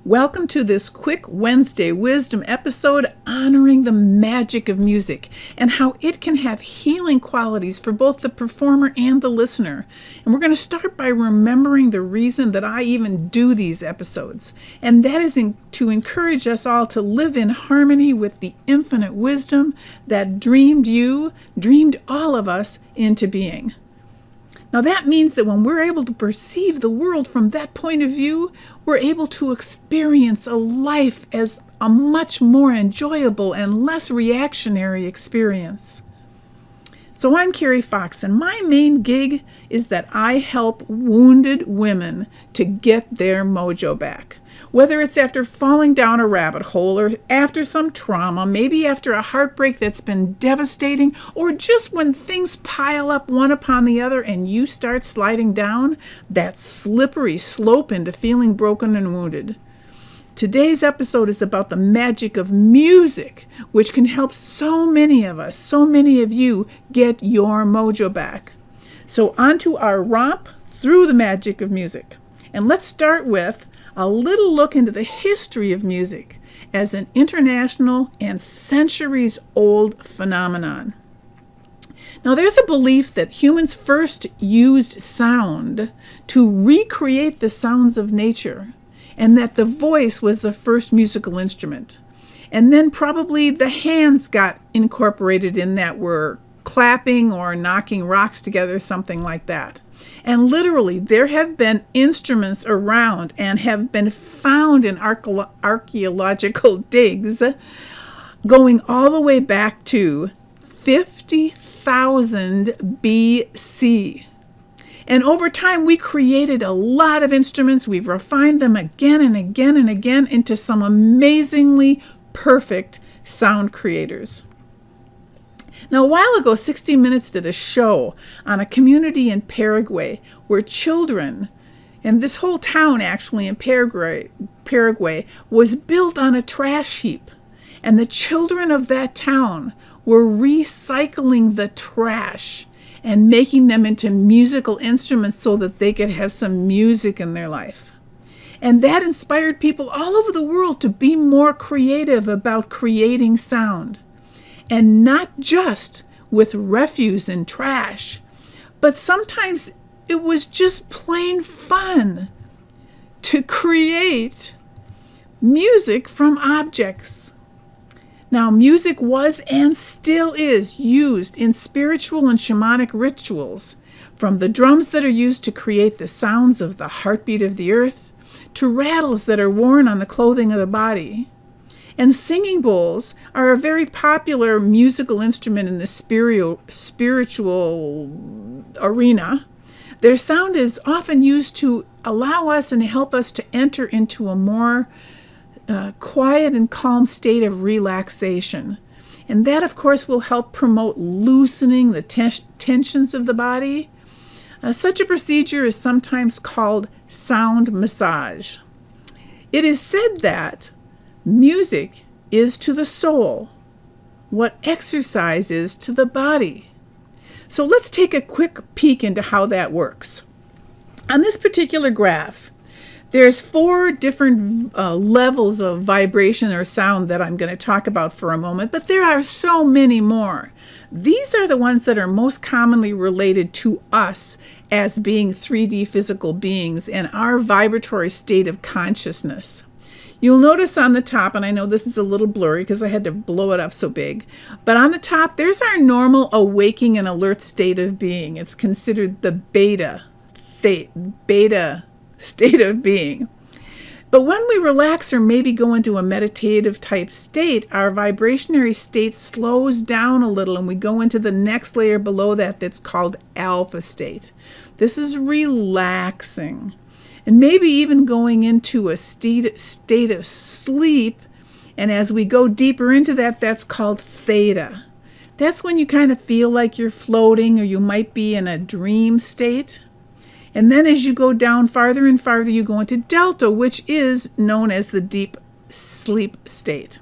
Welcome to this quick Wednesday wisdom episode honoring the magic of music and how it can have healing qualities for both the performer and the listener. And we're going to start by remembering the reason that I even do these episodes, and that is to encourage us all to live in harmony with the infinite wisdom that dreamed all of us into being. Now that means that when we're able to perceive the world from that point of view, we're able to experience a life as a much more enjoyable and less reactionary experience. So I'm Carrie Fox, and my main gig is that I help wounded women to get their mojo back. Whether it's after falling down a rabbit hole or after some trauma, maybe after a heartbreak that's been devastating, or just when things pile up one upon the other and you start sliding down that slippery slope into feeling broken and wounded. Today's episode is about the magic of music, which can help so many of us, so many of you, get your mojo back. So on to our romp through the magic of music. And let's start with a little look into the history of music as an international and centuries-old phenomenon. Now, there's a belief that humans first used sound to recreate the sounds of nature, and that the voice was the first musical instrument. And then probably the hands got incorporated in that, were clapping or knocking rocks together, something like that. And literally, there have been instruments around and have been found in archaeological digs going all the way back to 50,000 BC. And over time, we created a lot of instruments. We've refined them again and again and again into some amazingly perfect sound creators. Now, a while ago, 60 Minutes did a show on a community in Paraguay where children, and this whole town actually in Paraguay was built on a trash heap. And the children of that town were recycling the trash and making them into musical instruments so that they could have some music in their life. And that inspired people all over the world to be more creative about creating sound. And not just with refuse and trash, but sometimes it was just plain fun to create music from objects. Now, music was and still is used in spiritual and shamanic rituals, from the drums that are used to create the sounds of the heartbeat of the earth, to rattles that are worn on the clothing of the body. And singing bowls are a very popular musical instrument in the spiritual arena. Their sound is often used to allow us and help us to enter into a more quiet and calm state of relaxation. And that, of course, will help promote loosening the tensions of the body. Such a procedure is sometimes called sound massage. It is said that music is to the soul what exercise is to the body. So let's take a quick peek into how that works. On this particular graph, there's 4 different levels of vibration or sound that I'm going to talk about for a moment, but there are so many more. These are the ones that are most commonly related to us as being 3D physical beings and our vibratory state of consciousness. You'll notice on the top, and I know this is a little blurry because I had to blow it up so big, but on the top, there's our normal awaking and alert state of being. It's considered the beta state of being. But when we relax or maybe go into a meditative type state, our vibrationary state slows down a little and we go into the next layer below that that's called alpha state. This is relaxing. And maybe even going into a state of sleep. And as we go deeper into that, that's called theta. That's when you kind of feel like you're floating, or you might be in a dream state. And then as you go down farther and farther, you go into delta, which is known as the deep sleep state.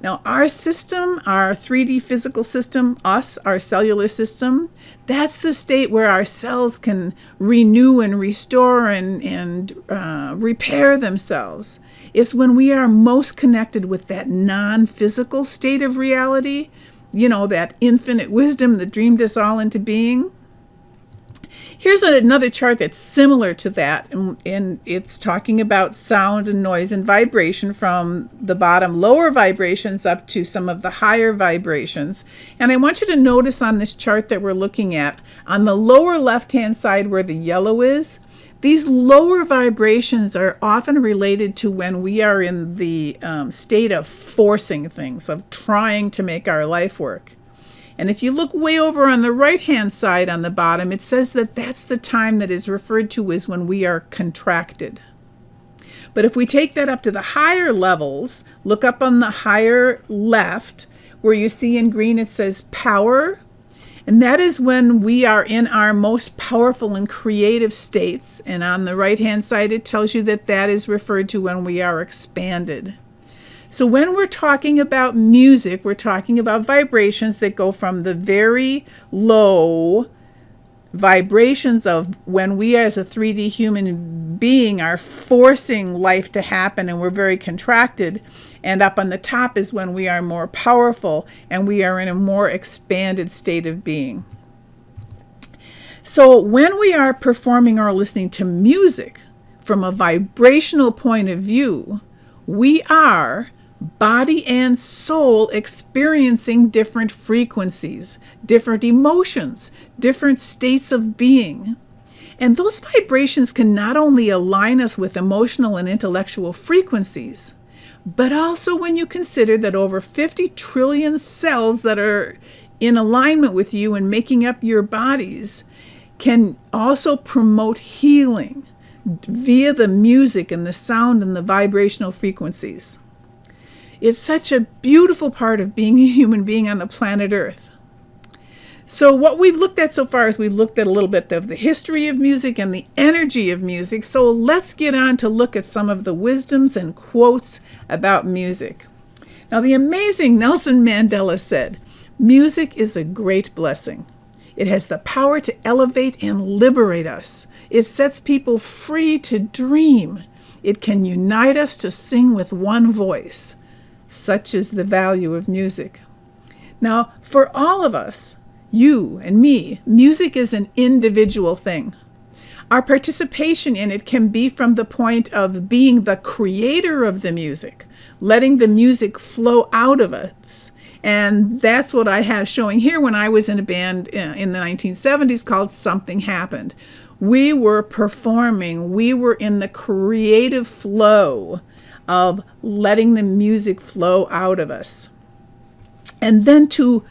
Now, our system, our 3D physical system, us, our cellular system, that's the state where our cells can renew and restore and repair themselves. It's when we are most connected with that non-physical state of reality, that infinite wisdom that dreamed us all into being. Here's another chart that's similar to that, and it's talking about sound and noise and vibration from the bottom lower vibrations up to some of the higher vibrations. And I want you to notice on this chart that we're looking at, on the lower left-hand side where the yellow is, these lower vibrations are often related to when we are in the state of forcing things, of trying to make our life work. And if you look way over on the right-hand side on the bottom, it says that that's the time that is referred to as when we are contracted. But if we take that up to the higher levels, look up on the higher left, where you see in green it says power. And that is when we are in our most powerful and creative states. And on the right-hand side, it tells you that that is referred to when we are expanded. So when we're talking about music, we're talking about vibrations that go from the very low vibrations of when we as a 3D human being are forcing life to happen and we're very contracted, and up on the top is when we are more powerful and we are in a more expanded state of being. So when we are performing or listening to music from a vibrational point of view, we are body and soul experiencing different frequencies, different emotions, different states of being. And those vibrations can not only align us with emotional and intellectual frequencies, but also when you consider that over 50 trillion cells that are in alignment with you and making up your bodies can also promote healing via the music and the sound and the vibrational frequencies. It's such a beautiful part of being a human being on the planet Earth. So what we've looked at so far is we've looked at a little bit of the history of music and the energy of music. So let's get on to look at some of the wisdoms and quotes about music. Now, the amazing Nelson Mandela said, "Music is a great blessing. It has the power to elevate and liberate us. It sets people free to dream. It can unite us to sing with one voice. Such is the value of music." Now, for all of us, you and me, music is an individual thing. Our participation in it can be from the point of being the creator of the music, letting the music flow out of us. And that's what I have showing here when I was in a band in the 1970s called Something Happened. We were performing, we were in the creative flow of letting the music flow out of us. And then to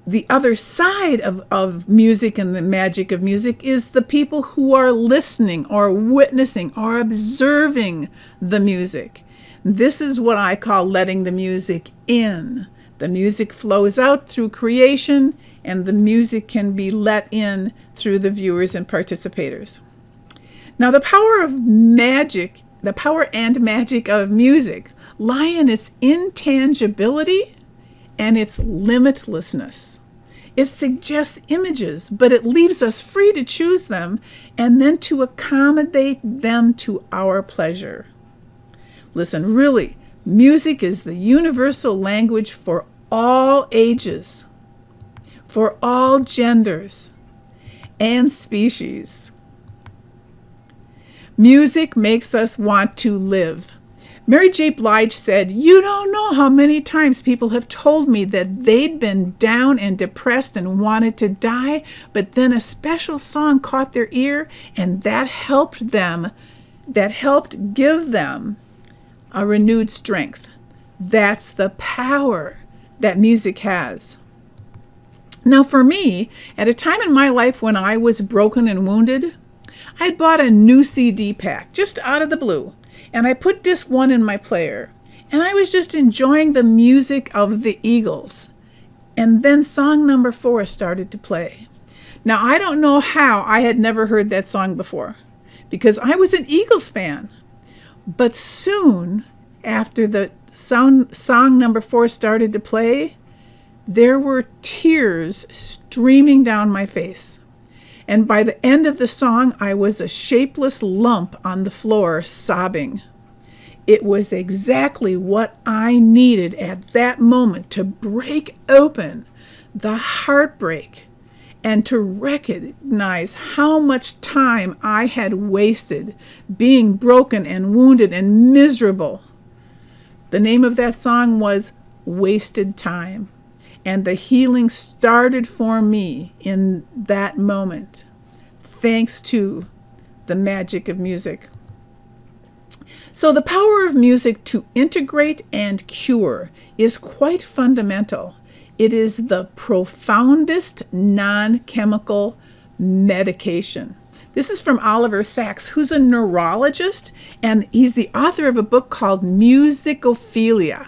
the other side of music and the magic of music is the people who are listening or witnessing or observing the music. This is what I call letting the music in. The music flows out through creation, and the music can be let in through the viewers and participators. Now, the power and magic of music lie in its intangibility and its limitlessness. It suggests images, but it leaves us free to choose them and then to accommodate them to our pleasure. Listen, really, music is the universal language for all ages, for all genders and species. Music makes us want to live. Mary J. Blige said, "You don't know how many times people have told me that they'd been down and depressed and wanted to die, but then a special song caught their ear and that helped give them a renewed strength." That's the power that music has. Now, for me, at a time in my life when I was broken and wounded, I'd bought a new CD pack just out of the blue, and I put disc 1 in my player, and I was just enjoying the music of the Eagles. And then song number 4 started to play. Now, I don't know how I had never heard that song before, because I was an Eagles fan. But soon after the song number 4 started to play, there were tears streaming down my face. And by the end of the song, I was a shapeless lump on the floor, sobbing. It was exactly what I needed at that moment to break open the heartbreak and to recognize how much time I had wasted being broken and wounded and miserable. The name of that song was Wasted Time, and the healing started for me in that moment, thanks to the magic of music. So the power of music to integrate and cure is quite fundamental. It is the profoundest non-chemical medication. This is from Oliver Sacks, who's a neurologist, and he's the author of a book called Musicophilia,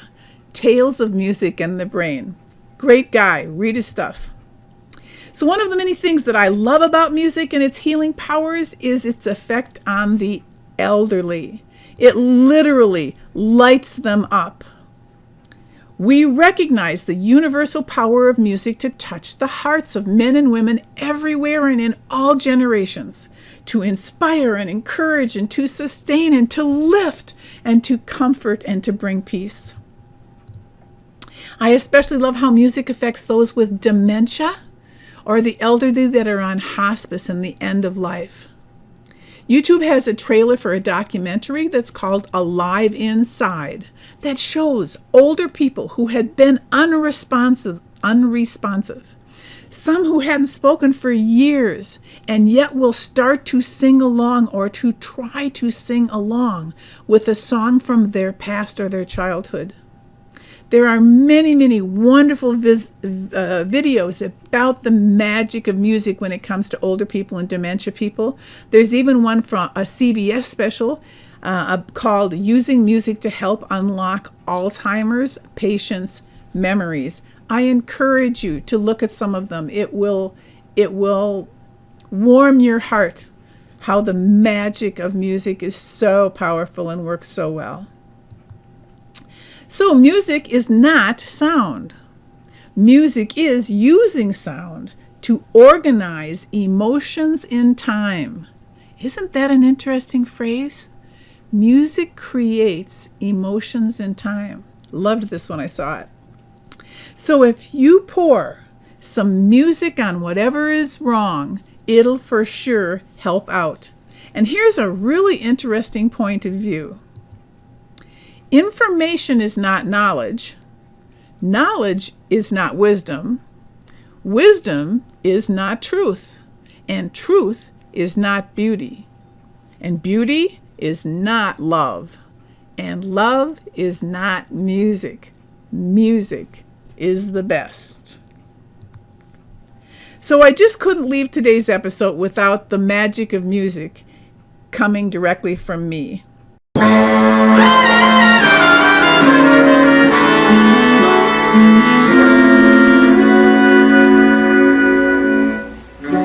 Tales of Music and the Brain. Great guy, read his stuff. So one of the many things that I love about music and its healing powers is its effect on the elderly. It literally lights them up. We recognize the universal power of music to touch the hearts of men and women everywhere and in all generations, to inspire and encourage and to sustain and to lift and to comfort and to bring peace. I especially love how music affects those with dementia or the elderly that are on hospice in the end of life. YouTube has a trailer for a documentary that's called Alive Inside that shows older people who had been unresponsive, some who hadn't spoken for years and yet will start to sing along or to try to sing along with a song from their past or their childhood. There are many, many wonderful videos about the magic of music when it comes to older people and dementia people. There's even one from a CBS special called Using Music to Help Unlock Alzheimer's Patients' Memories. I encourage you to look at some of them. It will warm your heart how the magic of music is so powerful and works so well. So music is not sound. Music is using sound to organize emotions in time. Isn't that an interesting phrase? Music creates emotions in time. Loved this when I saw it. So if you pour some music on whatever is wrong, it'll for sure help out. And here's a really interesting point of view. Information is not knowledge. Knowledge is not wisdom. Wisdom is not truth. And truth is not beauty. And beauty is not love. And love is not music. Music is the best. So I just couldn't leave today's episode without the magic of music coming directly from me.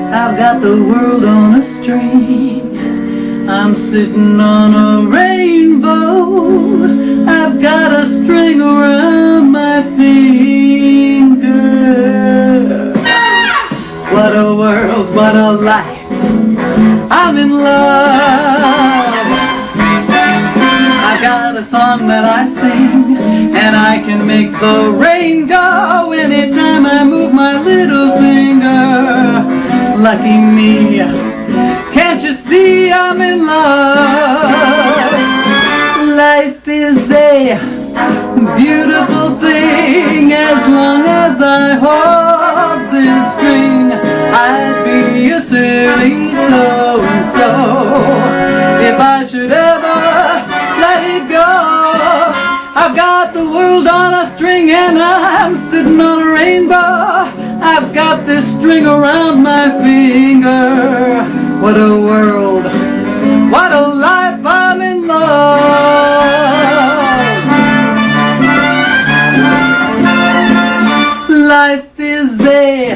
I've got the world on a string. I'm sitting on a rainbow. I've got a string around my finger. What a world, what a life. I'm in love. I've got a song that I sing, and I can make the rain go anytime I move my little finger. Lucky me, can't you see I'm in love? Life is a beautiful thing. As long as I hold this string, I'd be a silly so-and-so if I should ever let it go. I've got the world on a string and I'm sitting on a rainbow. I've got this string around my finger. What a world, what a life, I'm in love. Life is a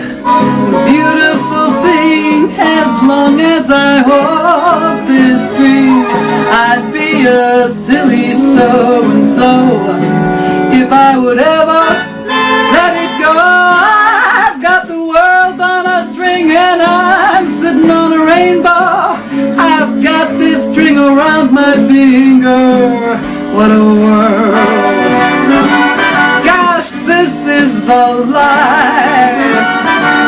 beautiful thing. As long as I hold this string, I'd be a silly so-and-so around my finger. What a world. Gosh, this is the life.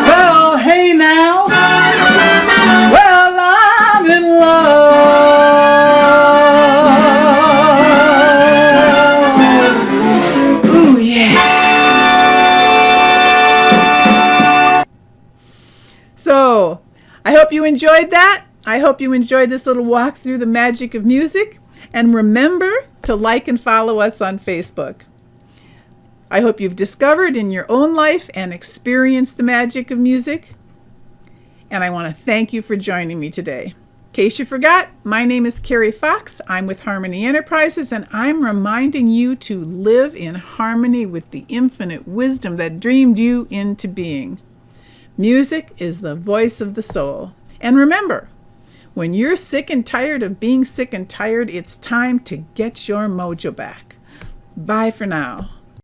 Well, hey now. Well, I'm in love. Ooh, yeah. So, I hope you enjoyed that. I hope you enjoyed this little walk through the magic of music. And remember to like and follow us on Facebook. I hope you've discovered in your own life and experienced the magic of music. And I want to thank you for joining me today. In case you forgot, my name is Carrie Fox. I'm with Harmony Enterprises, and I'm reminding you to live in harmony with the infinite wisdom that dreamed you into being. Music is the voice of the soul. And remember, when you're sick and tired of being sick and tired, it's time to get your mojo back. Bye for now.